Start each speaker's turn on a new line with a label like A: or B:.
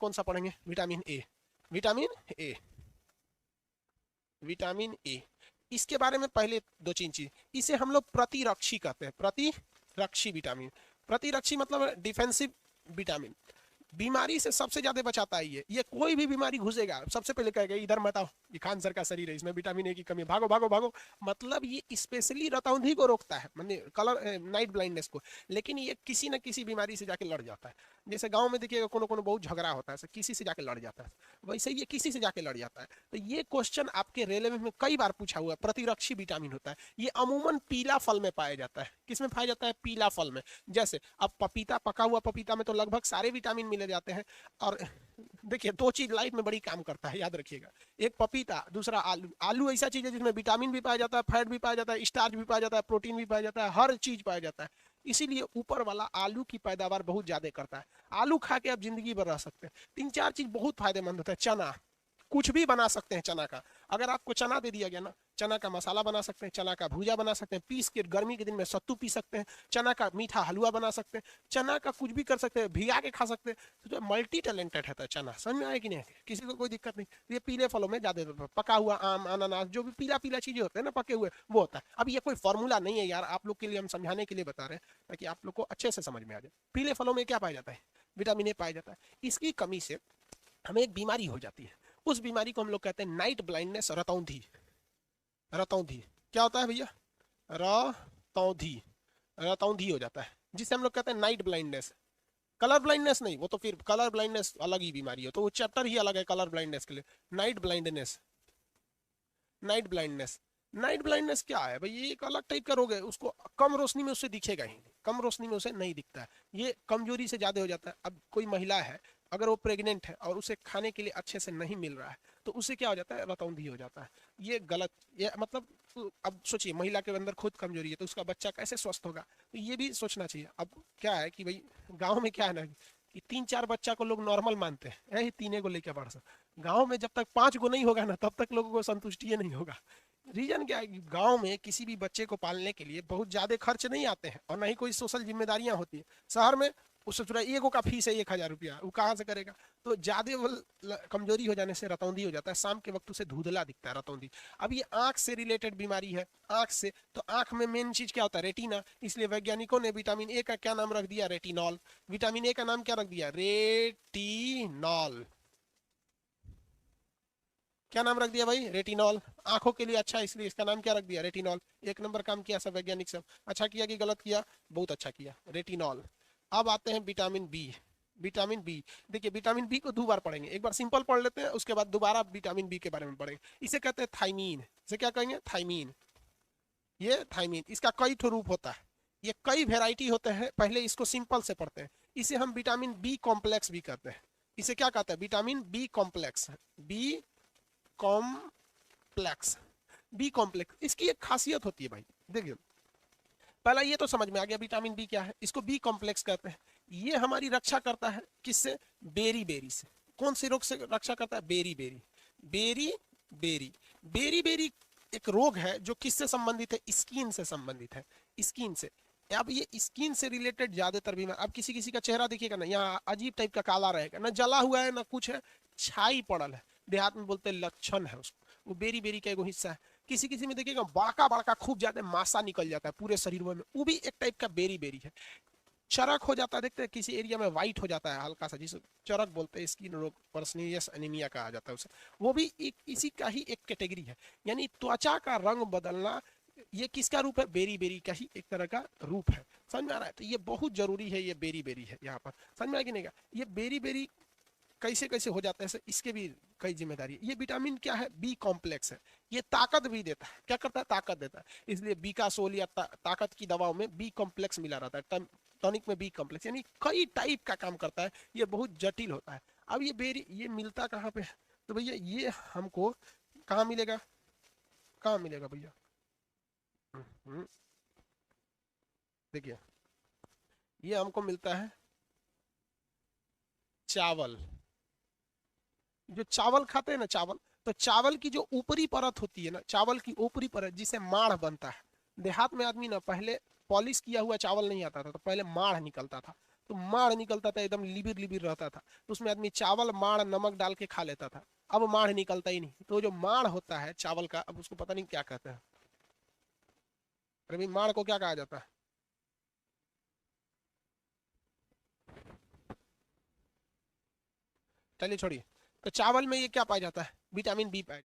A: कौन सा पढ़ेंगे? Vitamin A. Vitamin A, vitamin A, इसके बारे में पहले दो तीन चीज। इसे हम लोग प्रतिरक्षी कहते हैं, प्रतिरक्षी विटामिन। प्रतिरक्षी मतलब डिफेंसिव विटामिन, बीमारी से सबसे ज्यादा बचाता है ये कोई भी बीमारी घुसेगा सबसे पहले कहेगा इधर मत आओ, ये कैंसर का शरीर है, इसमें विटामिन ए की कमी है, भागो भागो भागो। मतलब ये स्पेशली रतौंधी को रोकता है, मतलब कलर नाइट ब्लाइंडनेस को। लेकिन ये किसी न किसी बीमारी से जाके लड़ जाता है। जैसे गांव में देखिएगा कोनो कोनो बहुत झगड़ा होता है, किसी से जाके लड़ जाता है, वैसे ये किसी से जाके लड़ जाता है। तो ये क्वेश्चन आपके रेलवे में कई बार पूछा हुआ है। प्रतिरक्षी विटामिन होता है, ये अमूमन पीला फल में पाया जाता है। किसमें पाया जाता है? पीला फल में। जैसे अब पपीता, पका हुआ पपीता में तो लगभग सारे विटामिन मिले जाते हैं। और देखिए दो चीज लाइफ में बड़ी काम करता है, याद रखिएगा, एक पपीता, दूसरा आलू। आलू ऐसा चीज है जिसमें विटामिन भी पाया जाता है, फैट भी पाया जाता है, स्टार्च भी पाया जाता है, प्रोटीन भी पाया जाता है, हर चीज पाया जाता है। इसीलिए ऊपर वाला आलू की पैदावार बहुत ज्यादा करता है। आलू खा के आप जिंदगी भर रह सकते हैं। तीन चार चीज बहुत फायदेमंद होता है। चना, कुछ भी बना सकते हैं चना का। अगर आपको चना दे दिया गया ना, चना का मसाला बना सकते हैं, चना का भूजा बना सकते हैं, पीस के गर्मी के दिन में सत्तू पी सकते हैं, चना का मीठा हलवा बना सकते हैं, चना का कुछ भी कर सकते हैं, भिगा के खा सकते हैं। तो मल्टी टैलेंटेड है चना। समझ में आया कि नहीं? किसी को कोई दिक्कत नहीं। ये पीले फलों में ज्यादा, पका हुआ आम, अनानास, जो भी पीला पीला चीजें होते हैं ना पके हुए, वो होता है। अब ये कोई फॉर्मूला नहीं है यार, आप लोग के लिए हम समझाने के लिए बता रहे हैं ताकि आप लोग को अच्छे से समझ में आ जाए। पीले फलों में क्या पाया जाता है? विटामिन ए पाया जाता है। इसकी कमी से हमें एक बीमारी हो जाती है। उस बीमारी को हम लोग कहते हैं नाइट ब्लाइंडनेस, रतौंधी। रतौंधी क्या होता है भैया? रतौंधी, रतौंधी हो जाता है, जिसे हम लोग कहते हैं नाइट ब्लाइंडनेस। कलर ब्लाइंडनेस नहीं, वो तो फिर कलर ब्लाइंडनेस अलग ही बीमारी है, तो वो चैप्टर ही अलग है कलर ब्लाइंडनेस के लिए। Night blindness, night blindness, night blindness क्या है भाई? ये एक अलग टाइप का रोग है। उसको कम रोशनी में उससे दिखेगा ही नहीं, कम रोशनी में उसे नहीं दिखता है। ये कमजोरी से ज्यादा हो जाता है। अब कोई महिला है, अगर वो प्रेग्नेंट है और उसे खाने के लिए अच्छे से नहीं मिल रहा है, तो उसे क्या हो जाता है? रतौंधी हो जाता है। ये गलत, ये मतलब अब सोचिए महिला के अंदर खुद कमजोरी है तो उसका बच्चा कैसे स्वस्थ होगा? तो ये भी सोचना चाहिए। अब क्या है कि भाई गाँव में क्या है ना कि तीन चार बच्चा को लोग नॉर्मल मानते हैं, यही तीने को लेकर बढ़ सकते। गांव में जब तक पांच को नहीं होगा ना, तब तक लोगों को संतुष्टि नहीं होगा। रीजन क्या है कि गांव में किसी भी बच्चे को पालने के लिए बहुत ज्यादा खर्च नहीं आते हैं और ना ही कोई सोशल जिम्मेदारियां होती है। शहर में उससे थोड़ा एगो का फीस है 1,000 रुपया, वो कहाँ से करेगा? तो ज्यादा कमजोरी हो जाने से रतौंधी हो जाता है। शाम के वक्त उसे धुंधला दिखता है, रतौंधी। अब ये आंख से रिलेटेड बीमारी है, आंख से। तो आंख में मेन चीज क्या होता है? रेटिना। इसलिए वैज्ञानिकों ने विटामिन ए का क्या नाम रख दिया? रेटिनॉल। विटामिन ए का नाम क्या रख दिया? रेटिनॉल। क्या नाम रख दिया भाई? रेटिनॉल। आंखों के लिए अच्छा है, इसलिए इसका नाम क्या रख दिया? रेटिनॉल। एक नंबर काम किया सब वैज्ञानिक सब। अच्छा किया कि गलत किया? बहुत अच्छा किया, रेटिनॉल। अब आते हैं विटामिन बी। विटामिन बी, देखिए विटामिन बी को दो बार पढ़ेंगे, एक बार सिंपल पढ़ लेते हैं, उसके बाद दोबारा विटामिन बी के बारे में पढ़ेंगे। इसे कहते हैं थाइमीन। इसे क्या कहेंगे? थाइमीन। ये थाइमीन, इसका कई ठो रूप होता है, ये कई वेराइटी होते हैं। पहले इसको सिंपल से पढ़ते हैं। इसे हम विटामिन बी कॉम्प्लेक्स भी कहते हैं। इसे क्या कहते हैं? Vitamin B complex. B complex, B complex. इसकी एक खासियत होती है भाई, देखिए पहला ये तो समझ में आ गया विटामिन बी क्या है। इसको बी कॉम्प्लेक्स कहते हैं। ये हमारी रक्षा करता है किससे? बेरी बेरी से। कौन से रोग से रक्षा करता है? Berry berry, berry berry, berry berry एक रोग है जो किससे संबंधित है? स्किन से संबंधित है, स्किन से। अब ये स्किन से रिलेटेड ज्यादातर बीमार, अब किसी किसी का चेहरा देखिएगा ना, यहाँ अजीब टाइप का काला रहेगा, ना जला हुआ है ना कुछ है, छाई पड़ल है, देहात में बोलते हैं लक्षण है उसको, वो बेरी बेरी का एगो हिस्सा है। किसी किसी में देखिएगा बड़का बड़का खूब ज्यादा मासा निकल जाता है पूरे शरीर में, वो भी एक टाइप का बेरी बेरी है। चरक हो जाता है, देखते हैं किसी एरिया में व्हाइट हो जाता है हल्का सा, जिसे चरक बोलते हैं, स्किन रोग, पर्सनियस एनीमिया कहा जाता है उसे। वो भी एक इसी का ही एक कैटेगरी है। यानी त्वचा का रंग बदलना, ये किसका रूप है? बेरी बेरी का ही एक तरह का रूप है। समझ में आ रहा है? तो ये बहुत जरूरी है, ये बेरी बेरी है यहाँ पर। समझ में आया कि नहीं? ये बेरी बेरी कैसे कैसे हो जाता है, इसके भी कई जिम्मेदारी है। ये विटामिन क्या है? बी कॉम्प्लेक्स है। ये ताकत भी देता है। क्या करता है? ताकत देता है। इसलिए बीकासोल या ताकत की दवाओं में बी कॉम्प्लेक्स मिला रहता है, टॉनिक में बी कॉम्प्लेक्स, यानी कई टाइप का काम करता है। ये बहुत जटिल होता है। अब ये बेरी, ये मिलता कहाँ पे है? तो भैया ये हमको कहाँ मिलेगा? कहाँ मिलेगा भैया? देखिए ये हमको मिलता है चावल। जो चावल खाते हैं ना, चावल, तो चावल की जो ऊपरी परत होती है ना, चावल की ऊपरी परत जिसे माढ़ बनता है। देहात में आदमी ना पहले पॉलिश किया हुआ चावल नहीं आता था, तो पहले माढ़ निकलता था। तो माड़ निकलता था, एकदम लिबिर लिबिर रहता था। तो उसमें आदमी चावल माड़ नमक डाल के खा लेता था। अब माड़ निकलता ही नहीं। तो जो माड़ होता है चावल का, अब उसको पता नहीं क्या कहते हैं। अरे भाई, माड़ को क्या कहा जाता है? चलिए छोड़िए। तो चावल में ये क्या पाया जाता है? विटामिन बी पाया